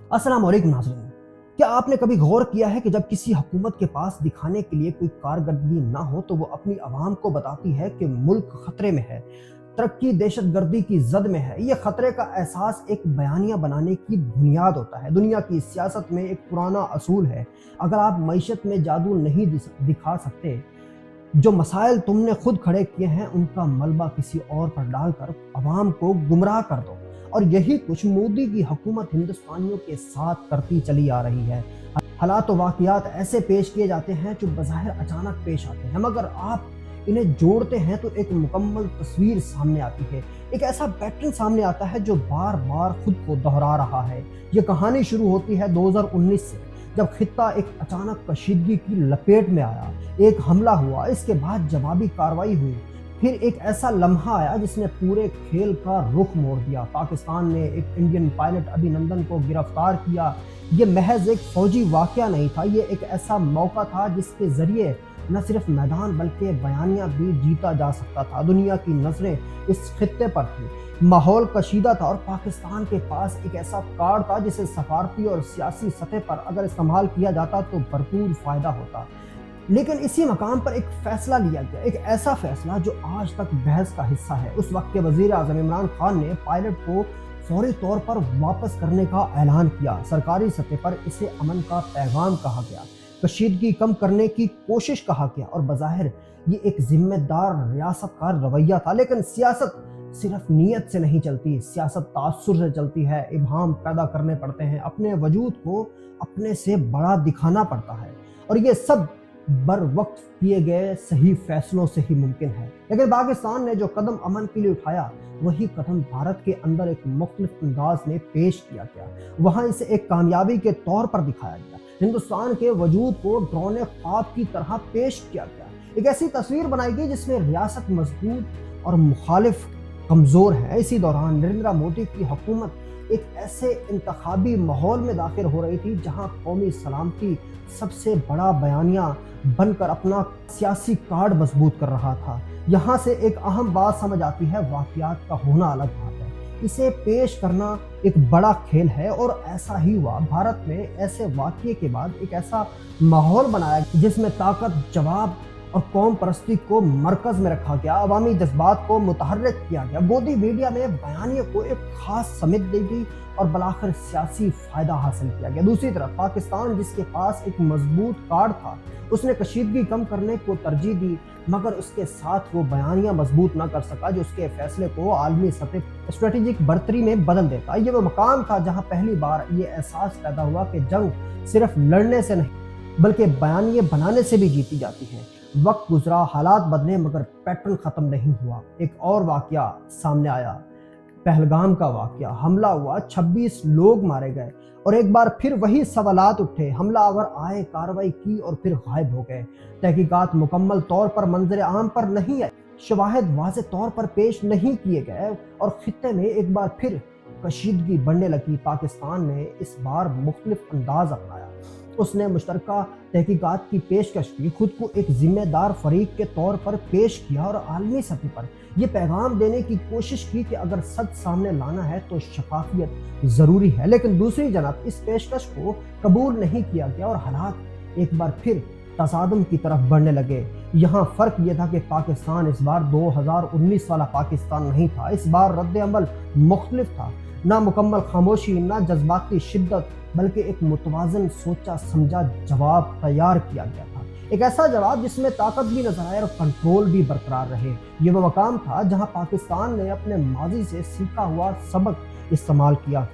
अस्सलाम वालेकुम नाज़रीन। क्या आपने कभी गौर किया है कि जब किसी हुकूमत के पास दिखाने के लिए कोई कारकर्दगी ना हो तो वो अपनी आवाम को बताती है कि मुल्क खतरे में है, तरक्की दहशतगर्दी की जद में है। ये खतरे का एहसास एक बयानिया बनाने की बुनियाद होता है। दुनिया की सियासत में एक पुराना असूल है, अगर आप मईशत में जादू नहीं दिखा सकते, जो मसाइल तुमने खुद खड़े किए हैं उनका मलबा किसी और पर डालकर अवाम को गुमराह कर दो। और यही कुछ मोदी की हुकूमत हिंदुस्तानियों के साथ करती चली आ रही है। हालात व वाक़ियात ऐसे पेश किए जाते हैं जो बज़ाहिर अचानक पेश आते हैं, मगर आप इन्हें जोड़ते हैं तो एक मुकम्मल तस्वीर सामने आती है। एक ऐसा पैटर्न सामने आता है जो बार बार खुद को दोहरा रहा है। ये कहानी शुरू होती है 2019 से, जब खित्ता एक अचानक कशीदगी की लपेट में आया। एक हमला हुआ, इसके बाद जवाबी कार्रवाई हुई, फिर एक ऐसा लम्हा आया जिसने पूरे खेल का रुख मोड़ दिया। पाकिस्तान ने एक इंडियन पायलट अभिनंदन को गिरफ्तार किया। ये महज एक फौजी वाकया नहीं था, ये एक ऐसा मौका था जिसके जरिए न सिर्फ मैदान बल्कि बयानिया भी जीता जा सकता था। दुनिया की नजरें इस खित्ते पर थी, माहौल कशीदा था और पाकिस्तान के पास एक ऐसा कार्ड था जिसे सफारती और सियासी सतह पर अगर इस्तेमाल किया जाता तो भरपूर फायदा होता। लेकिन इसी मकाम पर एक फैसला लिया गया, एक ऐसा फैसला जो आज तक बहस का हिस्सा है। उस वक्त के वजीर आज़म इमरान खान ने पायलट को फौरी तौर पर वापस करने का ऐलान किया। सरकारी सतह पर इसे अमन का पैगाम कहा गया, कशीदगी कम करने की कोशिश कहा गया और बज़ाहिर ये एक जिम्मेदार रियासत का रवैया था। लेकिन सियासत सिर्फ नीयत से नहीं चलती, सियासत तासुर से चलती है। इबहाम पैदा करने पड़ते हैं, अपने वजूद को अपने से बड़ा दिखाना पड़ता है, और ये सब बर वक्त किए गए सही फैसलों से ही मुमकिन है। लेकिन पाकिस्तान ने जो कदम अमन के लिए उठाया, वही कदम भारत के अंदर एक मुख्तलिफ अंदाज में पेश किया गया। वहां इसे एक कामयाबी के तौर पर दिखाया गया, हिंदुस्तान के वजूद को ड्रोने ख्वाब की तरह पेश किया गया। एक ऐसी तस्वीर बनाई गई जिसमें रियासत मजबूत और मुखालिफ कमजोर है। इसी दौरान नरेंद्र मोदी की हुकूमत एक ऐसे इंतखाबी माहौल में दाखिल हो रही थी जहां कौमी सलामती सबसे बड़ा बयानिया बनकर अपना सियासी कार्ड मजबूत कर रहा था। यहाँ से एक अहम बात समझ आती है, वाक़ियात का होना अलग बात है, इसे पेश करना एक बड़ा खेल है। और ऐसा ही हुआ, भारत में ऐसे वाक़ये के बाद एक ऐसा माहौल बनाया जिसमें ताकत, जवाब और कौम परस्ती को मरकज में रखा गया, अवामी जज्बात को मुतहर्रिक किया गया। मोदी मीडिया में बयानिए को एक खास समित दी गई और बलाखिर सियासी फायदा हासिल किया गया। दूसरी तरफ पाकिस्तान, जिसके पास एक मजबूत कार्ड था, उसने कशीदगी कम करने को तरजीह दी, मगर उसके साथ वो बयानिया मजबूत ना कर सका जो उसके फैसले को आलमी सतह स्ट्रेटेजिक बर्तरी में बदल देता। ये वो मकाम था जहां पहली बार ये एहसास पैदा हुआ कि जंग सिर्फ लड़ने से नहीं बल्कि बयानिए बनाने से भी जीती जाती है। वक्त गुजरा, हालात बदले, मगर पैटर्न खत्म नहीं हुआ। एक और वाकया सामने आया, पहलगाम का वाकया। हमला हुआ, 26 लोग मारे गए और एक बार फिर वही सवालात उठे। हमलावर आए, कार्रवाई की और फिर गायब हो गए। तहकीकात मुकम्मल तौर पर मंजर आम पर नहीं आई, शवाहिद वाज़े तौर पर पेश नहीं किए गए और खित्ते में एक बार फिर कशीदगी बढ़ने लगी। पाकिस्तान ने इस बार मुख्तलिफ अंदाज अपनाया। उसने मुश्तरका तहकीकात की पेशकश की, खुद को एक जिम्मेदार फरीक के तौर पर पेश किया और आलमी सतह पर यह पैगाम देने की कोशिश की कि अगर सच सामने लाना है तो शफाफियत ज़रूरी है। लेकिन दूसरी जनाब इस पेशकश को कबूल नहीं किया गया और हालात एक बार फिर तसादुम की तरफ बढ़ने लगे। यहाँ फ़र्क यह था कि पाकिस्तान इस बार 2019 वाला पाकिस्तान नहीं था। इस बार रद्द अमल मुख्तलिफ था, ना मुकम्मल खामोशी, ना जज्बाती शिद्दत, बल्कि एक मुतवाज़न सोचा समझा जवाब तैयार किया गया था। एक ऐसा जवाब जिसमें ताकत भी नजर आए और कंट्रोल भी बरकरार रहे। ये वो मकाम था जहां पाकिस्तान ने अपने माजी से सीखा हुआ सबक इस्तेमाल किया।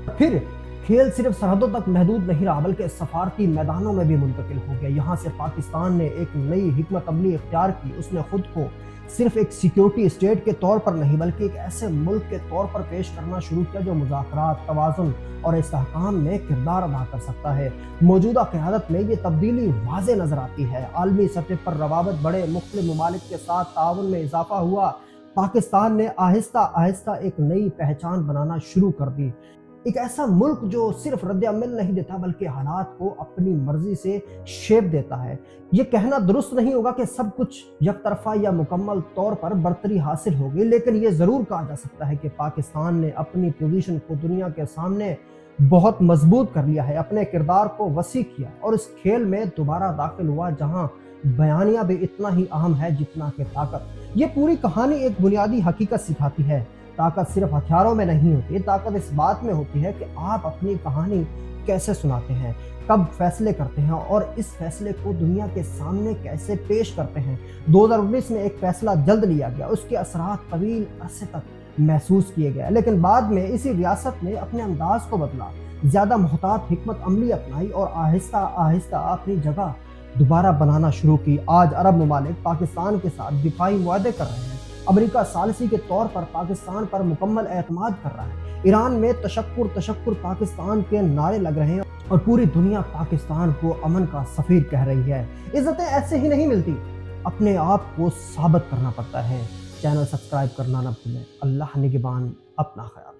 फिर खेल सिर्फ सरहदों तक महदूद नहीं रहा बल्कि सफारती मैदानों में भी मुंतकिल हो गया। यहाँ से पाकिस्तान ने एक नई हिकमत अमली इख्तियार की। उसने खुद को सिर्फ एक सिक्योरिटी स्टेट के तौर पर नहीं बल्कि एक ऐसे मुल्क के तौर पर पेश करना शुरू किया जो मुज़ाकरात, तवाज़ुन और इस्तेहकाम में किरदार अदा कर सकता है। मौजूदा क़यादत में ये तब्दीली वाज़े नज़र आती है। आलमी सतह पर रवाबत बढ़े, मुख्तलिफ ममालिक के साथ ताउन में इजाफा हुआ। पाकिस्तान ने आहिस्ता आहिस्ता एक नई पहचान बनाना शुरू कर दी। एक ऐसा मुल्क जो सिर्फ रद्द अमल नहीं देता बल्कि हालात को अपनी मर्जी से शेप देता है। ये कहना दुरुस्त नहीं होगा कि सब कुछ यकतरफा या मुकम्मल तौर पर बरतरी हासिल होगी, लेकिन ये ज़रूर कहा जा सकता है कि पाकिस्तान ने अपनी पोजीशन को दुनिया के सामने बहुत मजबूत कर लिया है, अपने किरदार को वसी किया और इस खेल में दोबारा दाखिल हुआ जहां बयानिया भी इतना ही अहम है जितना कि ताकत। ये पूरी कहानी एक बुनियादी हकीकत सिखाती है, ताकत सिर्फ हथियारों में नहीं होती, ताकत इस बात में होती है कि आप अपनी कहानी कैसे सुनाते हैं, कब फैसले करते हैं और इस फैसले को दुनिया के सामने कैसे पेश करते हैं। 2019 में एक फैसला जल्द लिया गया, उसके असरात तवील अरसे तक महसूस किए गए, लेकिन बाद में इसी रियासत ने अपने अंदाज को बदला, ज्यादा मुहतात हिकमत अमली अपनाई और आहिस्ता आहिस्ता अपनी जगह दोबारा बनाना शुरू की। आज अरब ममालिक पाकिस्तान के साथ दिफाई मुआहदे कर रहे हैं, अमेरिका सालिसी के तौर पर पाकिस्तान पर मुकम्मल एतमाद कर रहा है, ईरान में तशक्कुर तशक्कुर पाकिस्तान के नारे लग रहे हैं और पूरी दुनिया पाकिस्तान को अमन का सफीर कह रही है। इज्जतें ऐसे ही नहीं मिलती, अपने आप को साबित करना पड़ता है। चैनल सब्सक्राइब करना ना भूलें। अल्लाह निगहबान, अपना ख्याल।